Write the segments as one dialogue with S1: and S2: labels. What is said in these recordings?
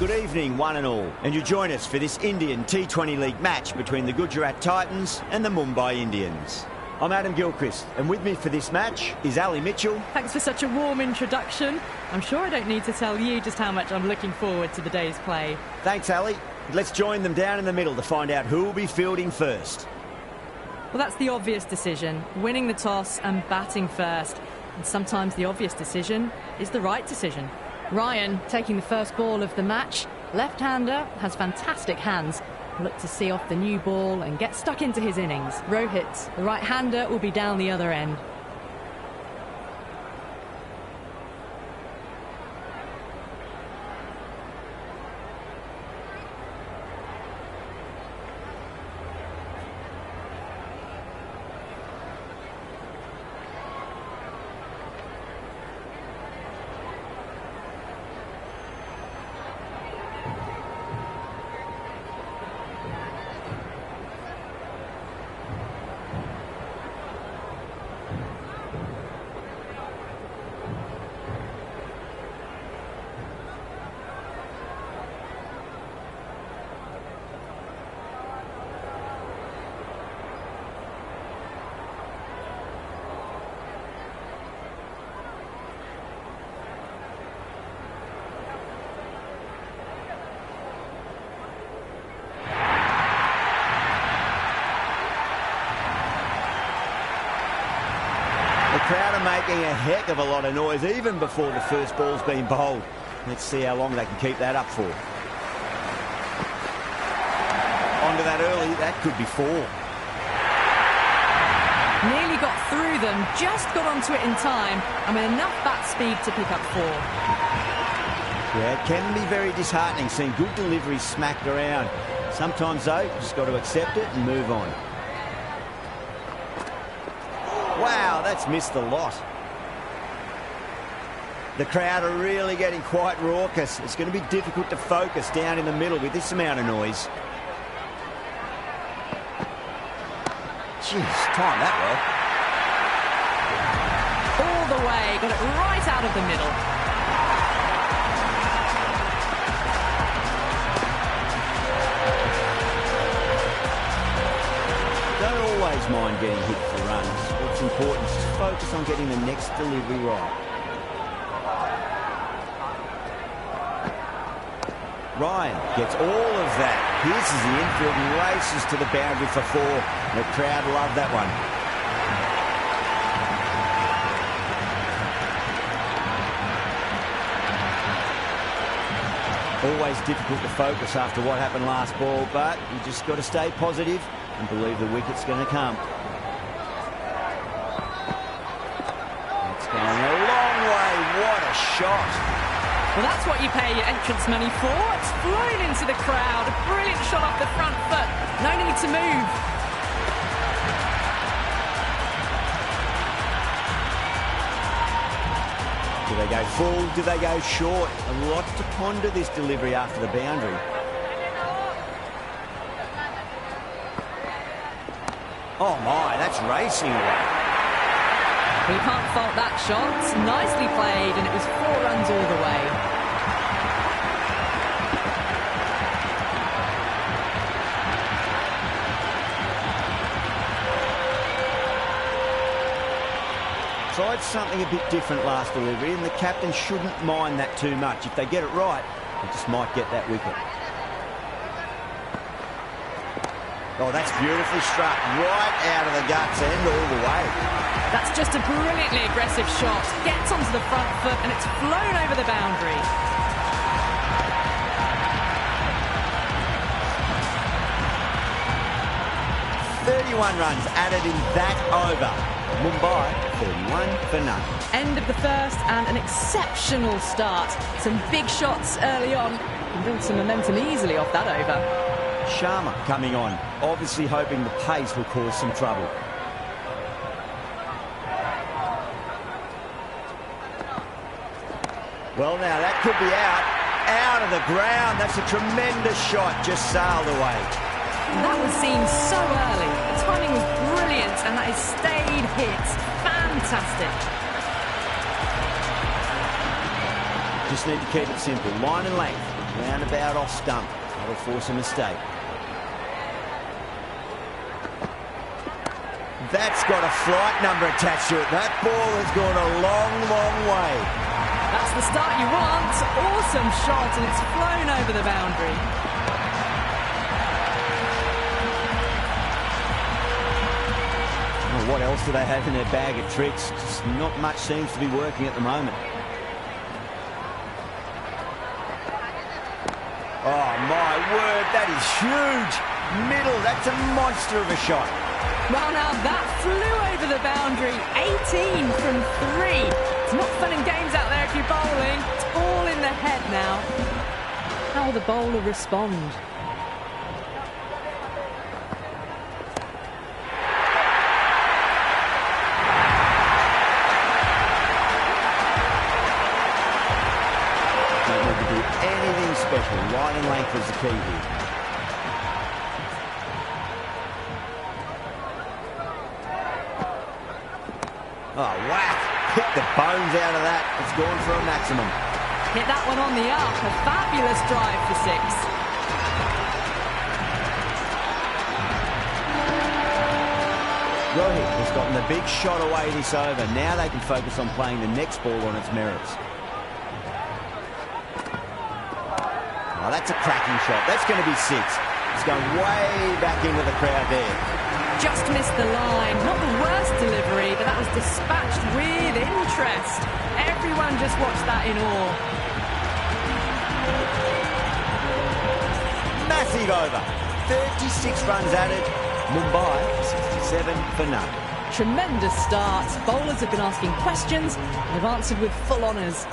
S1: good evening, one and all. And you join us for this Indian T20 League match between the Gujarat Titans and the Mumbai Indians. I'm Adam Gilchrist, and with me for this match is Ali Mitchell.
S2: Thanks for such a warm introduction. I'm sure I don't need to tell you just how much I'm looking forward to the day's play.
S1: Thanks, Ali. Let's join them down in the middle to find out who will be fielding first.
S2: Well, that's the obvious decision, winning the toss and batting first. And sometimes the obvious decision is the right decision. Ryan taking the first ball of the match. Left-hander, has fantastic hands. Look to see off the new ball and get stuck into his innings. Rohit, the right-hander, will be down the other end.
S1: The crowd are making a heck of a lot of noise even before the first ball's been bowled. Let's see how long they can keep that up for. Onto that early, that could be four.
S2: Nearly got through them, just got onto it in time, and with enough bat speed to pick up four.
S1: Yeah, it can be very disheartening seeing good deliveries smacked around. Sometimes, though, you've just got to accept it and move on. Wow, that's missed a lot. The crowd are really getting quite raucous. It's going to be difficult to focus down in the middle with this amount of noise. Jeez, timed that well.
S2: All the way, got it right out of the middle.
S1: Don't always mind getting hit for runs. What's important is to focus on getting the next delivery right. Ryan gets all of that. Pierces the infield and races to the boundary for four. The crowd love that one. Always difficult to focus after what happened last ball, but you just got to stay positive and believe the wicket's going to come. That's going a long way. What a shot.
S2: Well, that's what you pay your entrance money for. It's flown into the crowd. A brilliant shot off the front foot. No need to move.
S1: Do they go full? Do they go short? A lot to ponder this delivery after the boundary. Oh my, that's racing away.
S2: We can't fault that shot. Nicely played, and it was 4 runs all the way.
S1: Tried something a bit different last delivery, and the captain shouldn't mind that too much. If they get it right, they just might get that wicket. Oh, that's beautifully struck. Right out of the guts and all the way.
S2: That's just a brilliantly aggressive shot. Gets onto the front foot, and it's flown over the boundary.
S1: .31 runs added in that over. Mumbai, 31 for none.
S2: End of the first and an exceptional start. Some big shots early on. And build some momentum easily off that over.
S1: Sharma coming on, obviously hoping the pace will cause some trouble. Well, now that could be out of the ground. That's a tremendous shot, just sailed away.
S2: That was seen so early. The timing was brilliant, and that is stayed hit. Fantastic.
S1: Just need to keep it simple. Line and length. Roundabout off stump. That'll force a mistake. That's got a flight number attached to it. That ball has gone a long, long way.
S2: That's the start you want. Awesome shot, and it's flown over the boundary.
S1: Well, what else do they have in their bag of tricks? Just not much seems to be working at the moment. Oh, my word, that is huge. Middle, that's a monster of a shot.
S2: Well, now that flew over the boundary. 18 from 3. It's not fun and games out there if you're bowling. It's all in the head now. How will the bowler respond?
S1: Don't need to do anything special. Line and length is the key here. Oh, whack. Hit the bones out of that. It's gone for a maximum.
S2: Hit that one on the up. A fabulous drive for 6.
S1: Rohit has gotten the big shot away this over. Now they can focus on playing the next ball on its merits. Oh, that's a cracking shot. That's going to be 6. It's going way back into the crowd there.
S2: Just missed the line. Not the worst delivery, but that was dispatched with interest. Everyone just watched that in awe.
S1: Massive over. 36 runs added. Mumbai 67 for none.
S2: Tremendous start. Bowlers have been asking questions and have answered with full honours.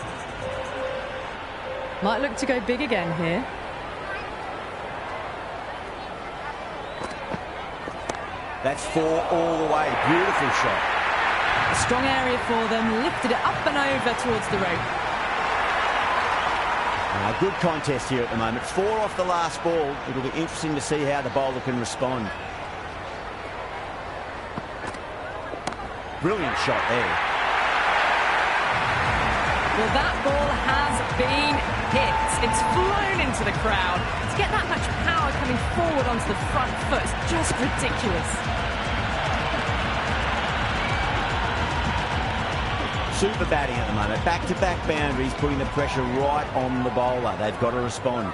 S2: Might look to go big again here.
S1: That's 4 all the way. Beautiful shot.
S2: A strong area for them. Lifted it up and over towards the rope.
S1: Good contest here at the moment. 4 off the last ball. It'll be interesting to see how the bowler can respond. Brilliant shot there.
S2: Well, that ball has been hit. It's flown into the crowd. To get that much power coming forward onto the front foot is just ridiculous.
S1: Super batting at the moment. Back-to-back boundaries, putting the pressure right on the bowler. They've got to respond.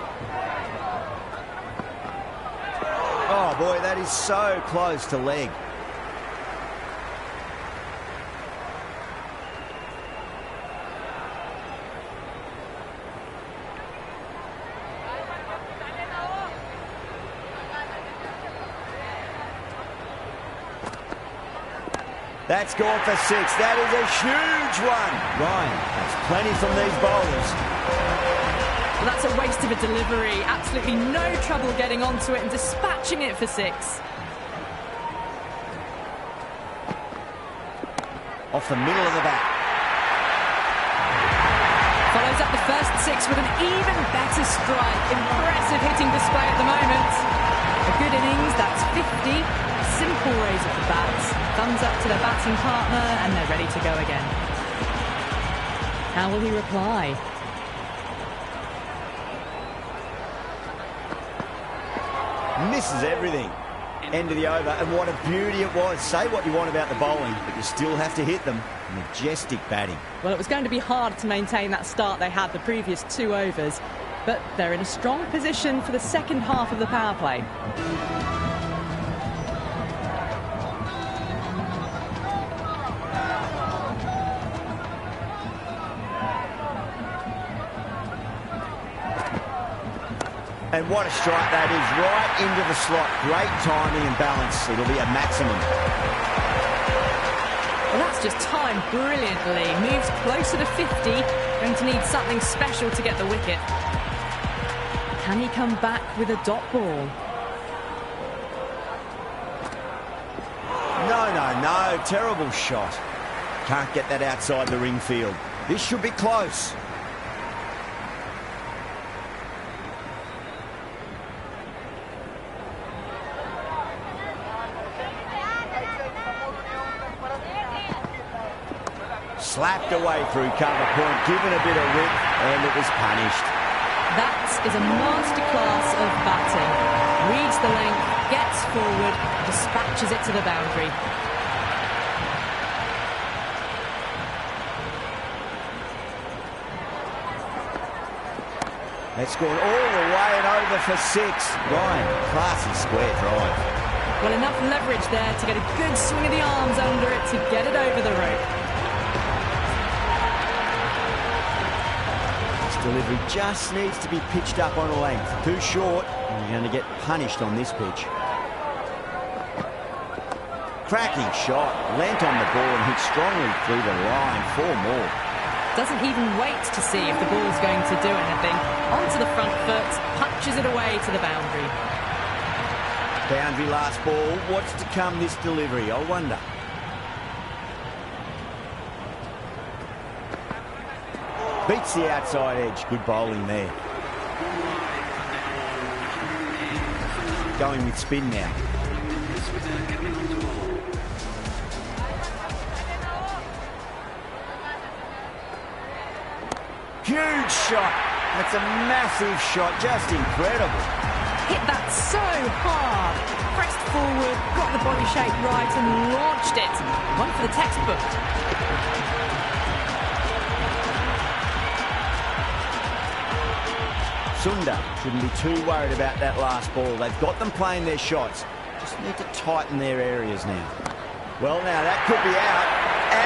S1: Oh, boy, that is so close to leg. That's gone for 6. That is a huge one. Ryan, that's plenty from these bowlers.
S2: Well, that's a waste of a delivery. Absolutely no trouble getting onto it and dispatching it for 6.
S1: Off the middle of the bat.
S2: Follows up the first 6 with an even better strike. Impressive hitting display at the moment. A good innings, that's 50. Simple raise of the bats. Thumbs up to their batting partner, and they're ready to go again. How will he reply?
S1: Misses everything. End of the over, and what a beauty it was. Say what you want about the bowling, but you still have to hit them. Majestic batting.
S2: Well, it was going to be hard to maintain that start they had the previous 2 overs, but they're in a strong position for the second half of the power play.
S1: And what a strike that is, right into the slot. Great timing and balance. It'll be a maximum.
S2: Well, that's just timed brilliantly. Moves closer to 50. Going to need something special to get the wicket. Can he come back with a dot ball? No.
S1: Terrible shot. Can't get that outside the ring field. This should be close. Slapped away through cover point, given a bit of width, and it was punished.
S2: That is a masterclass of batting. Reads the length, gets forward, dispatches it to the boundary.
S1: That's gone all the way and over for 6. Ryan, classy square drive.
S2: Well, enough leverage there to get a good swing of the arms under it to get it over the rope.
S1: This delivery just needs to be pitched up on a length. Too short, and you're going to get punished on this pitch. Cracking shot, leant on the ball and hit strongly through the line. 4 more.
S2: Doesn't even wait to see if the ball's going to do anything. Onto the front foot, punches it away to the boundary.
S1: Boundary last ball. What's to come this delivery, I wonder. Beats the outside edge. Good bowling there. Going with spin now. Huge shot. That's a massive shot. Just incredible.
S2: Hit that so hard. Pressed forward, got the body shape right and launched it. One for the textbook.
S1: Sundar shouldn't be too worried about that last ball. They've got them playing their shots. Just need to tighten their areas now. Well, now that could be out.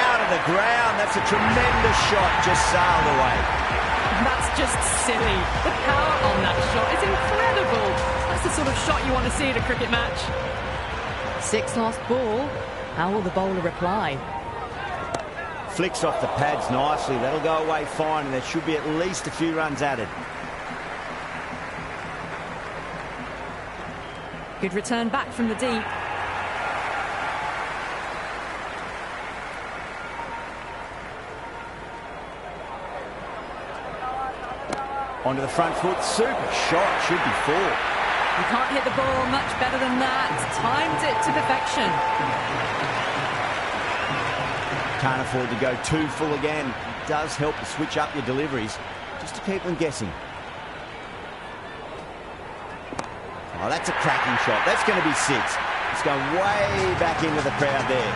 S1: Out of the ground. That's a tremendous shot. Just sailed away.
S2: That's just silly. The power on that shot is incredible. That's the sort of shot you want to see at a cricket match. 6 last ball. How will the bowler reply?
S1: Flicks off the pads nicely. That'll go away fine, and there should be at least a few runs added.
S2: Good return back from the deep.
S1: Onto the front foot. Super shot. Should be 4.
S2: You can't hit the ball much better than that. Timed it to perfection.
S1: Can't afford to go too full again. It does help to switch up your deliveries, just to keep them guessing. Oh, that's a cracking shot. That's going to be 6. It's going way back into the crowd there.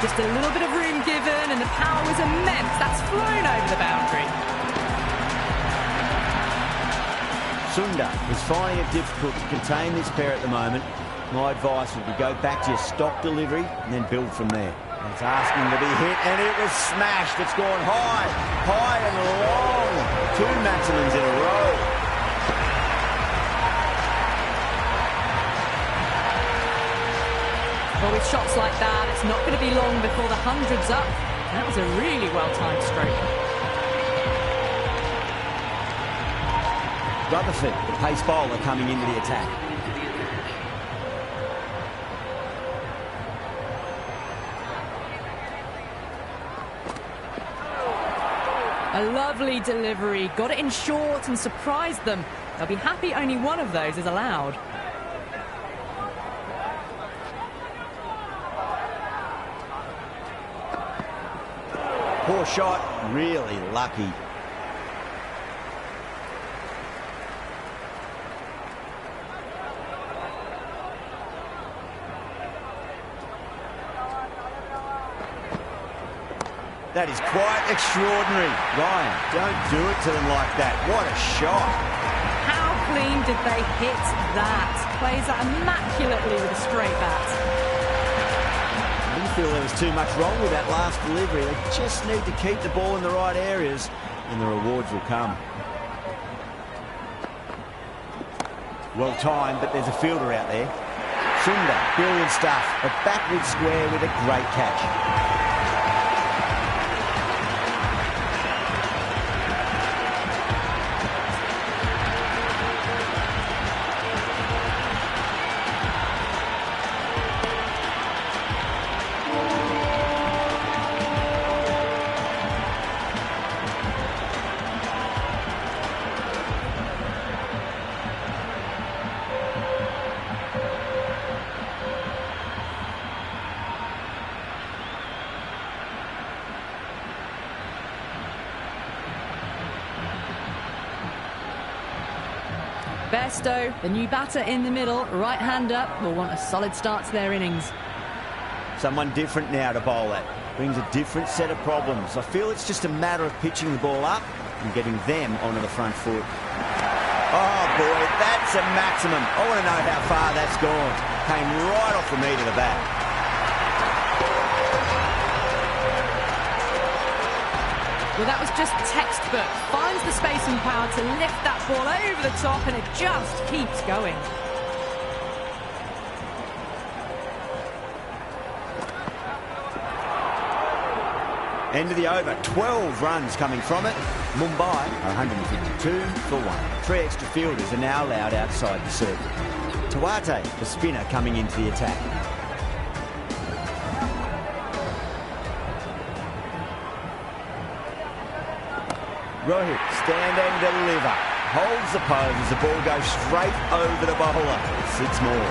S2: Just a little bit of room given, and the power was immense. That's flown over the boundary.
S1: Sundar is finding it difficult to contain this pair at the moment. My advice would be go back to your stock delivery and then build from there. It's asking to be hit, and it was smashed. It's gone high, high and long. 2 maximums in a row.
S2: Well, with shots like that, it's not going to be long before the 100's up. That was a really well-timed stroke.
S1: Rutherford, the pace bowler, coming into the attack.
S2: A lovely delivery. Got it in short and surprised them. They'll be happy only one of those is allowed.
S1: Poor shot. Really lucky. That is quite extraordinary. Ryan, don't do it to them like that. What a shot.
S2: How clean did they hit that? Plays that immaculately with a straight bat.
S1: I didn't feel there was too much wrong with that last delivery. They just need to keep the ball in the right areas and the rewards will come. Well timed, but there's a fielder out there. Sundar, brilliant stuff. A backward square with a great catch.
S2: Bairstow, the new batter in the middle, right-hander, will want a solid start to their innings.
S1: Someone different now to bowl at. Brings a different set of problems. I feel it's just a matter of pitching the ball up and getting them onto the front foot. Oh, boy, that's a maximum. I want to know how far that's gone. Came right off the meat of the bat.
S2: Well, that was just textbook. Finds the space and power to lift that ball over the top, and it just keeps going.
S1: End of the over. 12 runs coming from it. Mumbai are 152 for 1. 3 extra fielders are now allowed outside the circle. Tawate, the spinner, coming into the attack. Rohit, stand and deliver. Holds the pose as the ball goes straight over the bowler. 6 more.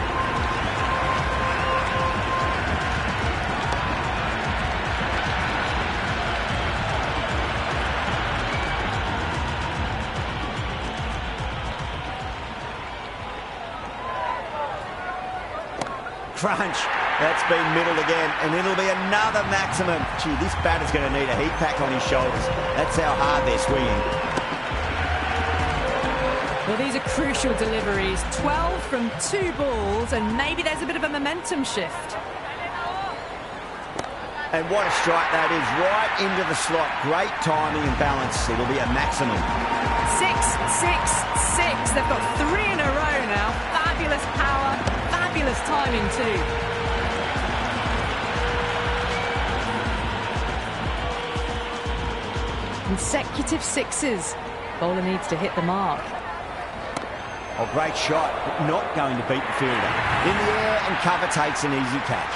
S1: Crunch. That's been middled again, and it'll be another maximum. Gee, this batter's going to need a heat pack on his shoulders. That's how hard they're swinging.
S2: Well, these are crucial deliveries. 12 from 2 balls, and maybe there's a bit of a momentum shift.
S1: And what a strike that is, right into the slot. Great timing and balance. It'll be a maximum.
S2: 6, 6, 6. They've got 3 in a row now. Fabulous power, fabulous timing too. Consecutive 6s. Bowler needs to hit the mark.
S1: Oh, great shot, but not going to beat the fielder. In the air, and cover takes an easy catch.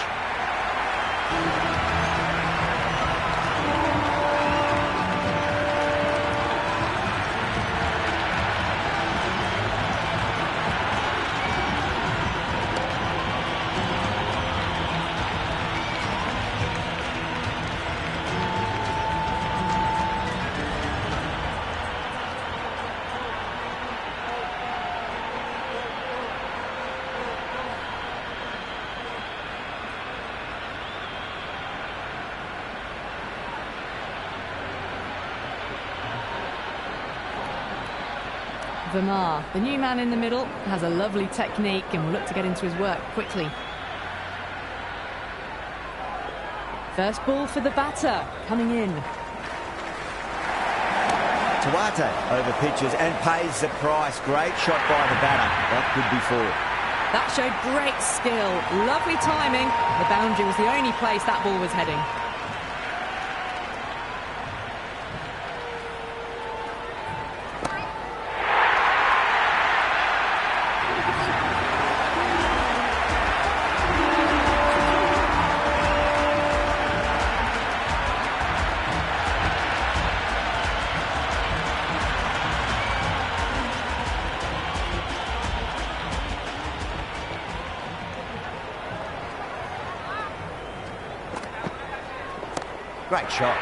S2: Verma, the new man in the middle, has a lovely technique and will look to get into his work quickly. First ball for the batter, coming in.
S1: Tawate over pitches and pays the price. Great shot by the batter. That could be 4.
S2: That showed great skill, lovely timing. The boundary was the only place that ball was heading.
S1: Great shot.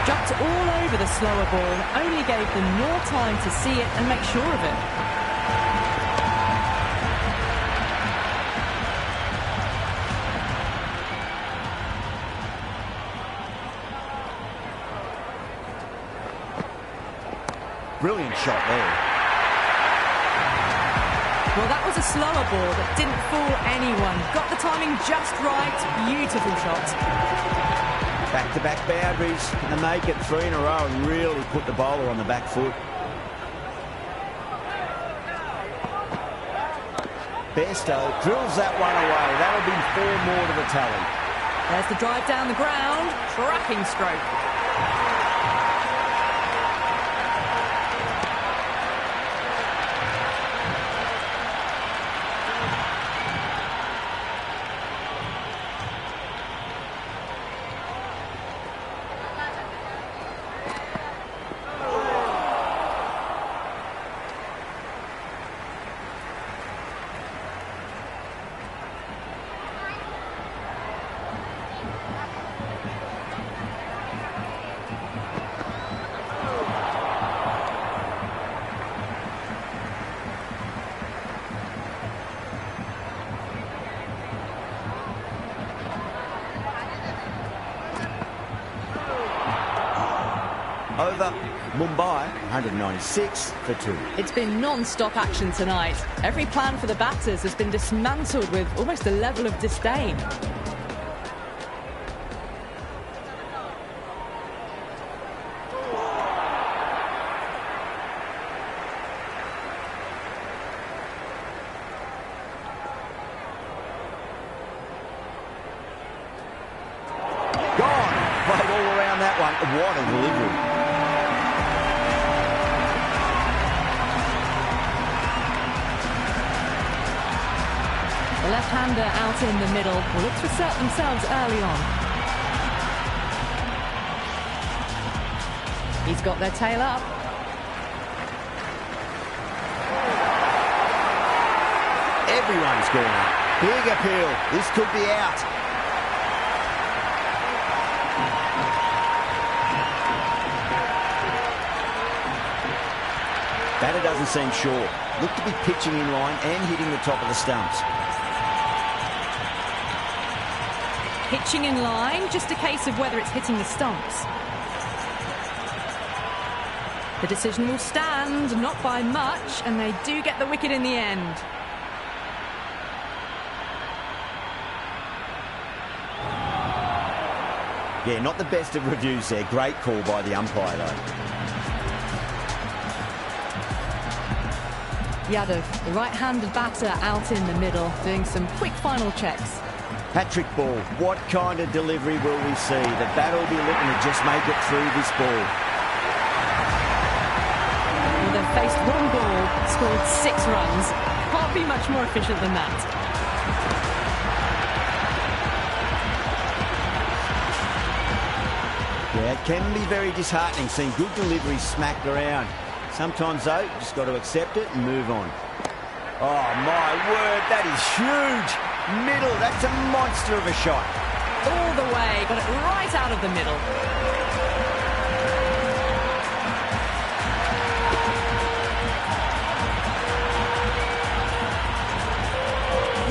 S2: Jumped all over the slower ball, only gave them more time to see it and make sure of it.
S1: Brilliant shot there.
S2: Well, that was a slower ball that didn't fool anyone. Got the timing just right. Beautiful shot.
S1: Back-to-back boundaries, and they make it 3 in a row and really put the bowler on the back foot. Bairstow drills that one away. That'll be 4 more to the tally.
S2: There's the drive down the ground. Cracking stroke.
S1: over Mumbai, 196 for 2.
S2: It's been non-stop action tonight. Every plan for the batters has been dismantled with almost a level of disdain.
S1: Played all around that one. What a delivery.
S2: The left-hander out in the middle will look to assert themselves early on. He's got their tail up.
S1: Everyone's gone up. Big appeal. This could be out. Batter doesn't seem sure. Looked to be pitching in line and hitting the top of the stumps.
S2: Pitching in line, just a case of whether it's hitting the stumps. The decision will stand, not by much, and they do get the wicket in the end.
S1: Yeah, not the best of reviews there. Great call by the umpire, though.
S2: Yadav, the right-handed batter, out in the middle, doing some quick final checks.
S1: Patrick Ball, what kind of delivery will we see? The batter will be looking to just make it through this ball.
S2: Well, they've faced one ball, scored 6 runs. Can't be much more efficient than that.
S1: Yeah, it can be very disheartening seeing good deliveries smacked around. Sometimes, though, you just got to accept it and move on. Oh, my word, that is huge. Middle, that's a monster of a shot.
S2: All the way, got it right out of the middle.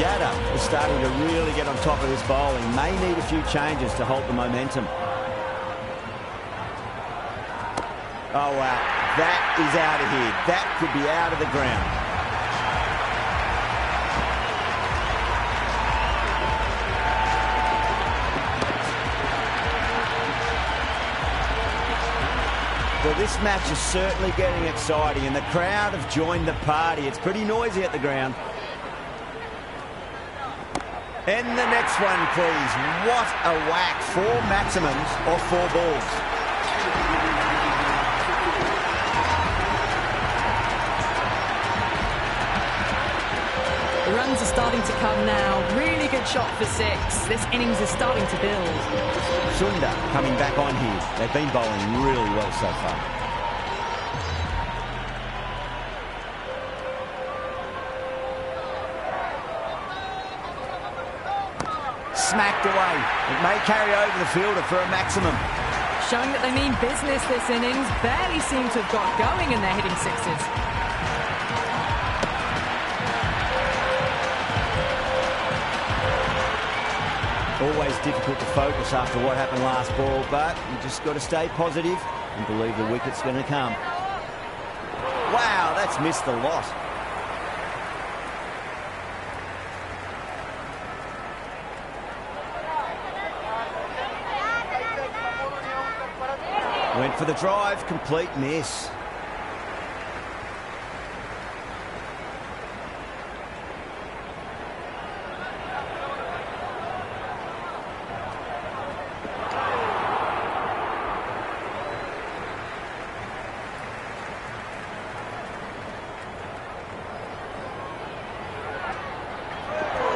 S1: Yadav is starting to really get on top of this bowling. May need a few changes to halt the momentum. Oh, wow. That is out of here. That could be out of the ground. Well, this match is certainly getting exciting, and the crowd have joined the party. It's pretty noisy at the ground. And the next one, please. What a whack. 4 maximums off 4 balls.
S2: The runs are starting to come now. Really good shot for 6. This innings is starting to build.
S1: Sunda coming back on here. They've been bowling really well so far. Smacked away. It may carry over the fielder for a maximum.
S2: Showing that they mean business this innings. Barely seem to have got going and they're hitting 6s.
S1: Always difficult to focus after what happened last ball, but you just got to stay positive and believe the wicket's going to come. Wow, that's missed a lot. Went for the drive, complete miss.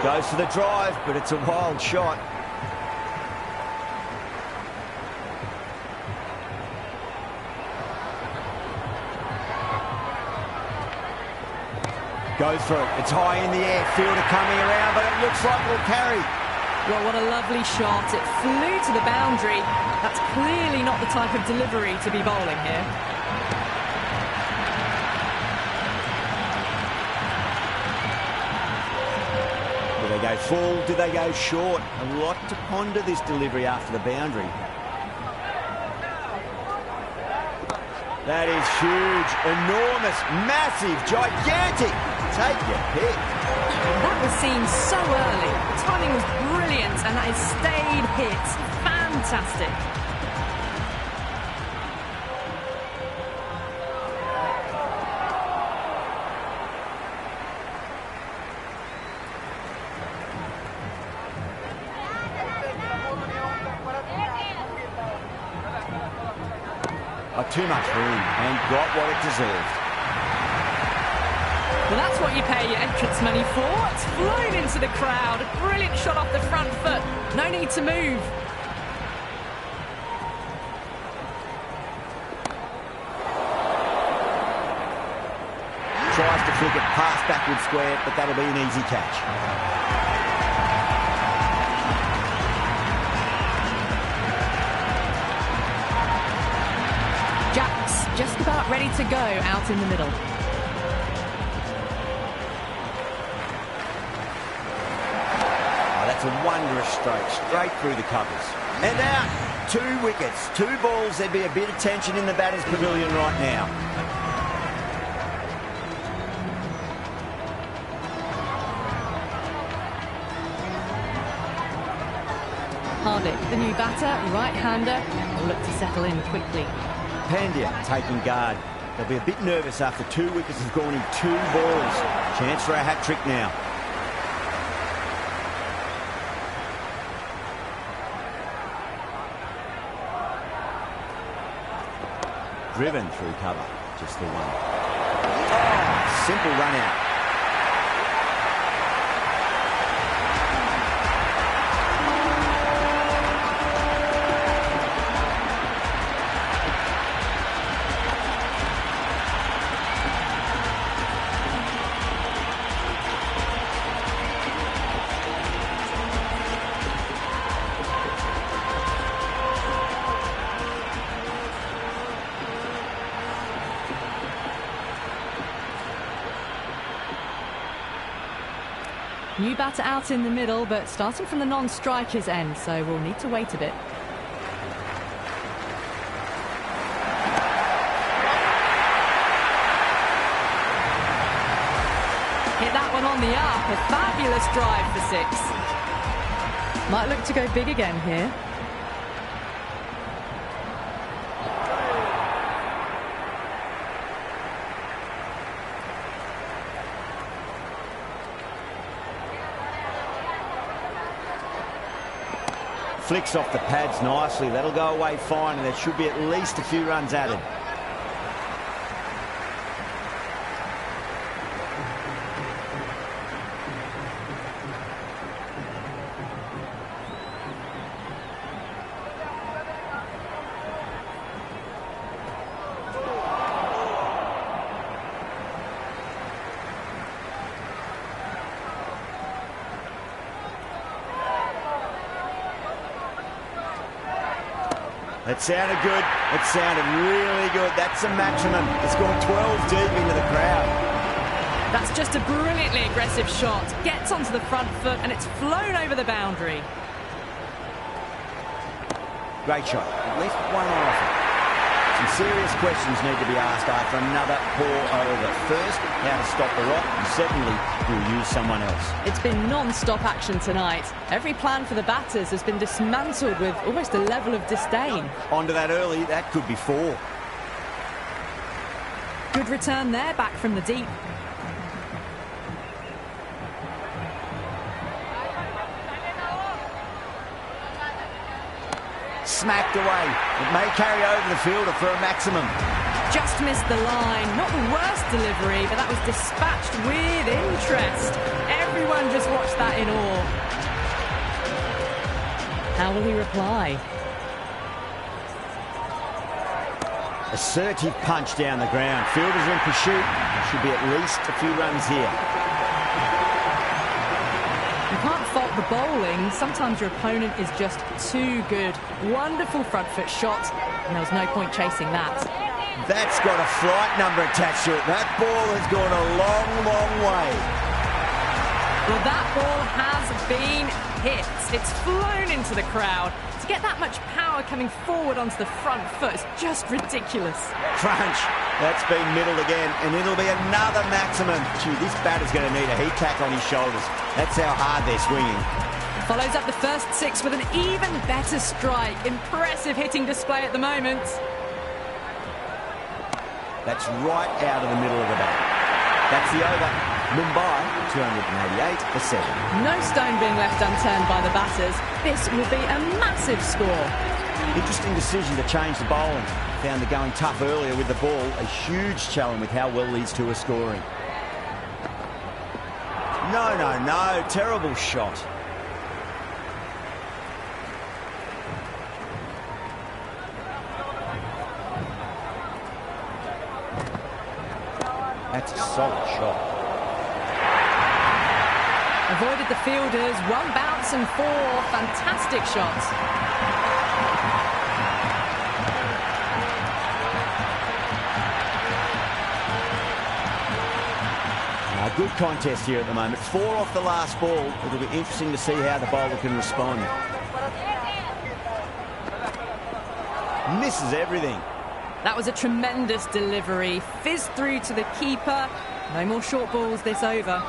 S1: Goes for the drive, but it's a wild shot. Goes for it. It's high in the air. Fielder coming around, but it looks like it'll carry.
S2: Well, what a lovely shot. It flew to the boundary. That's clearly not the type of delivery to be bowling here.
S1: Do they go full? Do they go short? A lot to ponder this delivery after the boundary. That is huge, enormous, massive, gigantic. Take your pick.
S2: That was seen so early. The timing was brilliant, and that is stayed hits. Fantastic.
S1: Too much room and got what it deserved.
S2: Well, that's what you pay your entrance money for. It's flown into the crowd. A brilliant shot off the front foot. No need to move.
S1: Tries to flick it past backward square, but that'll be an easy catch.
S2: Just about ready to go out in the middle.
S1: Oh, that's a wondrous stroke, straight through the covers. And out, 2 wickets, 2 balls. There'd be a bit of tension in the batter's pavilion right now.
S2: Hardik, the new batter, right-hander, will look to settle in quickly.
S1: Pandya taking guard. They'll be a bit nervous after 2 wickets have gone in 2 balls. Chance for a hat-trick now. Driven through cover. Just the one. Oh, simple run out.
S2: New batter out in the middle, but starting from the non-striker's end, so we'll need to wait a bit. Hit that one on the up, a fabulous drive for 6. Might look to go big again here.
S1: Flicks off the pads nicely. That'll go away fine, and there should be at least a few runs added. It sounded good. It sounded really good. That's a maximum. It's gone 12 deep into the crowd.
S2: That's just a brilliantly aggressive shot. Gets onto the front foot and it's flown over the boundary.
S1: Great shot. At least one off it. Some serious questions need to be asked after another poor over. First, how to stop the rot, and secondly, who'll use someone else.
S2: It's been non-stop action tonight. Every plan for the batters has been dismantled with almost a level of disdain.
S1: Onto that early, that could be 4.
S2: Good return there, back from the deep.
S1: Smacked away. It may carry over the fielder for a maximum.
S2: Just missed the line. Not the worst delivery, but that was dispatched with interest. Everyone just watched that in awe. How will he reply?
S1: Assertive punch down the ground. Fielders are in pursuit. There should be at least a few runs here.
S2: You can't fault the bowling. Sometimes your opponent is just too good. Wonderful front foot shot, and there was no point chasing that.
S1: That's got a flight number attached to it. That ball has gone a long, long way.
S2: Well, that ball has been hit. It's flown into the crowd. It's get that much power coming forward onto the front foot is just ridiculous.
S1: Crunch. That's been middled again, and it'll be another maximum. Gee, this batter's going to need a heat pack on his shoulders. That's how hard they're swinging.
S2: Follows up the first 6 with an even better strike. Impressive hitting display at the moment.
S1: That's right out of the middle of the bat. That's the over. Mumbai, 288 for 7.
S2: No stone being left unturned by the batters. This will be a massive score.
S1: Interesting decision to change the bowling. Found the going tough earlier with the ball. A huge challenge with how well these two are scoring. No, no, no. Terrible shot. That's a solid shot.
S2: Avoided the fielders, 1 bounce and 4. Fantastic shots.
S1: Good contest here at the moment. 4 off the last ball. It'll be interesting to see how the bowler can respond. Misses everything.
S2: That was a tremendous delivery. Fizzed through to the keeper. No more short balls this over.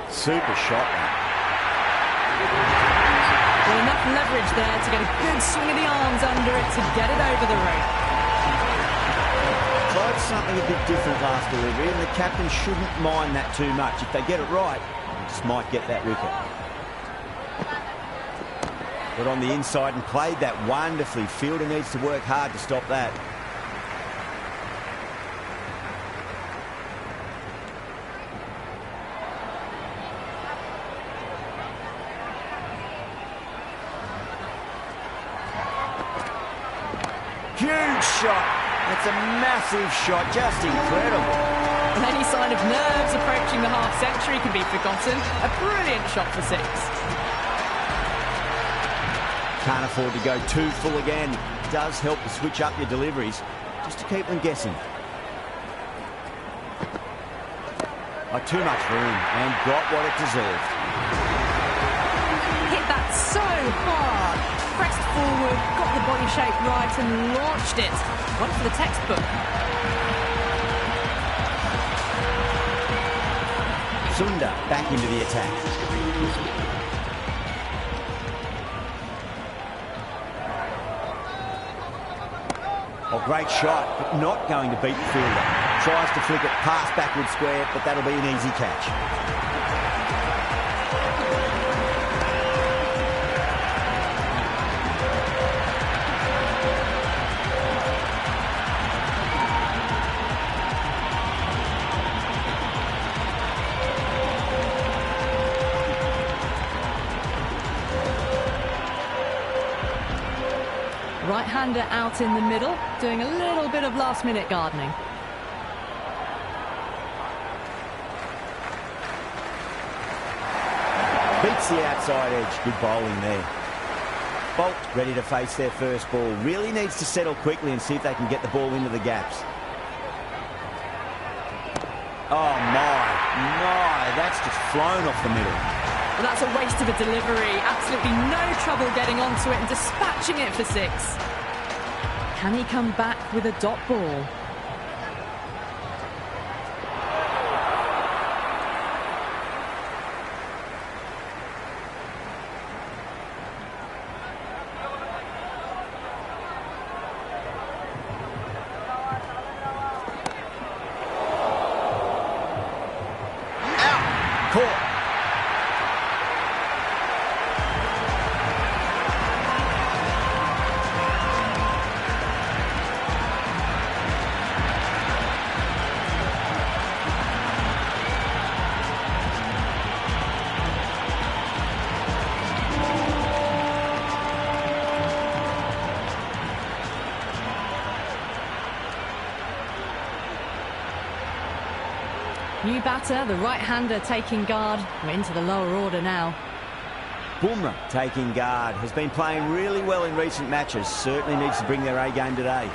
S1: Super shot.
S2: Well, enough leverage there to get a good swing of the arms under it to get it over the rope.
S1: Tried something a bit different last delivery, and the captain shouldn't mind that too much. If they get it right, they just might get that wicket. But on the inside and played that wonderfully. Fielder needs to work hard to stop that. Huge shot. That's a massive shot. Just incredible.
S2: And any sign of nerves approaching the half-century can be forgotten. A brilliant shot for 6.
S1: Can't afford to go too full again. It does help to switch up your deliveries, just to keep them guessing. Too much room, and got what it deserved.
S2: Hit that so hard. Pressed forward, got the body shape right and launched it. One for the textbook.
S1: Sunda back into the attack. Oh, great shot, but not going to beat the fielder. Tries to flick it past backward square, but that'll be an easy catch.
S2: Right-hander out in the middle, doing a little bit of last-minute gardening.
S1: Beats the outside edge. Good bowling there. Bolt ready to face their first ball. Really needs to settle quickly and see if they can get the ball into the gaps. Oh, my. That's just flown off the middle.
S2: Well, that's a waste of a delivery. Absolutely no trouble getting onto it and dispatching it for 6. Can he come back with a dot ball?
S1: Out. Caught.
S2: New batter, the right-hander taking guard. We're into the lower order now.
S1: Bumrah taking guard. Has been playing really well in recent matches. Certainly needs to bring their A game today.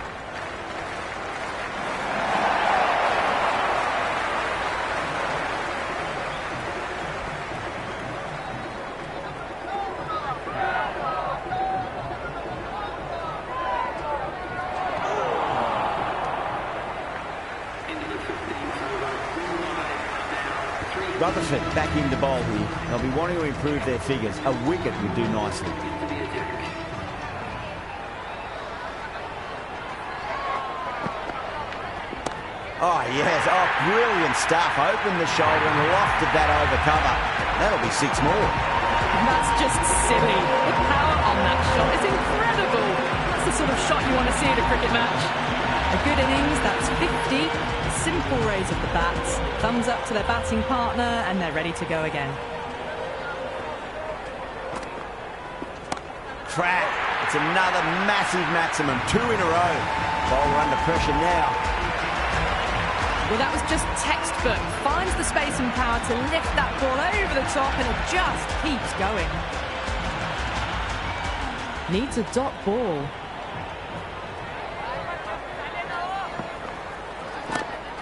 S1: Rutherford back into bowl here. They'll be wanting to improve their figures. A wicket would do nicely. Oh, yes. Oh, brilliant stuff. Opened the shoulder and lofted that over cover. That'll be 6 more.
S2: That's just silly. The power on that shot is incredible. That's the sort of shot you want to see at a cricket match. A good innings, that's 50. A simple raise of the bats. Thumbs up to their batting partner and they're ready to go again.
S1: Crack. It's another massive maximum. 2 in a row. Bowler under pressure now.
S2: Well, that was just textbook. Finds the space and power to lift that ball over the top and it just keeps going. Needs a dot ball.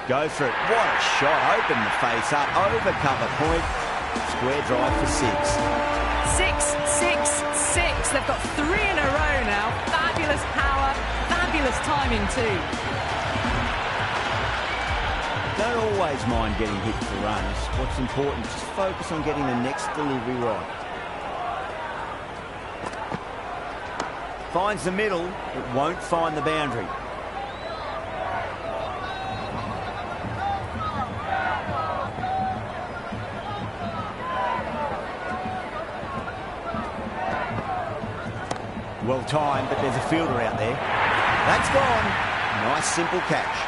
S1: Go for it. What a shot. Open the face up. Over cover point. Square drive for 6.
S2: 6, 6, 6. They've got 3 in a row now. Fabulous power. Fabulous timing too.
S1: Don't always mind getting hit for runs. What's important, just focus on getting the next delivery right. Finds the middle, but won't find the boundary. Well timed, but there's a fielder out there. That's gone. Nice simple catch.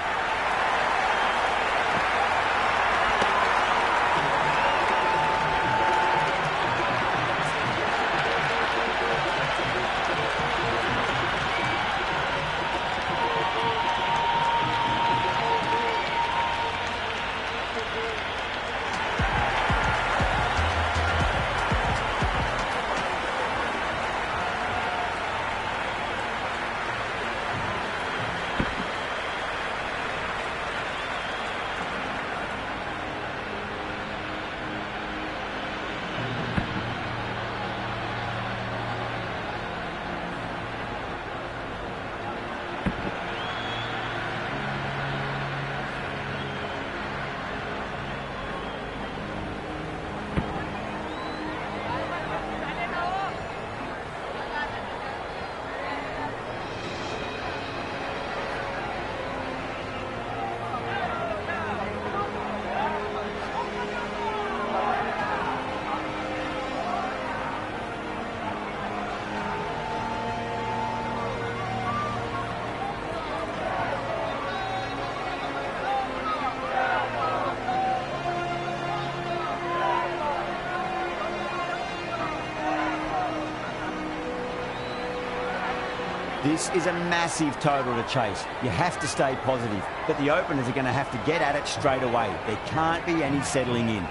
S1: This is a massive total to chase. You have to stay positive, but the openers are going to have to get at it straight away. There can't be any settling in.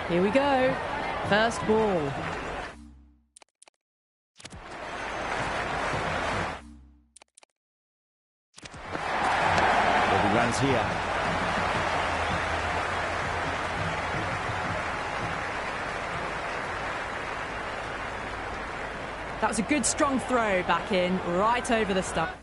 S2: Here we go. First ball.
S1: There'll be runs here.
S2: That was a good strong throw back in, right over the stumps.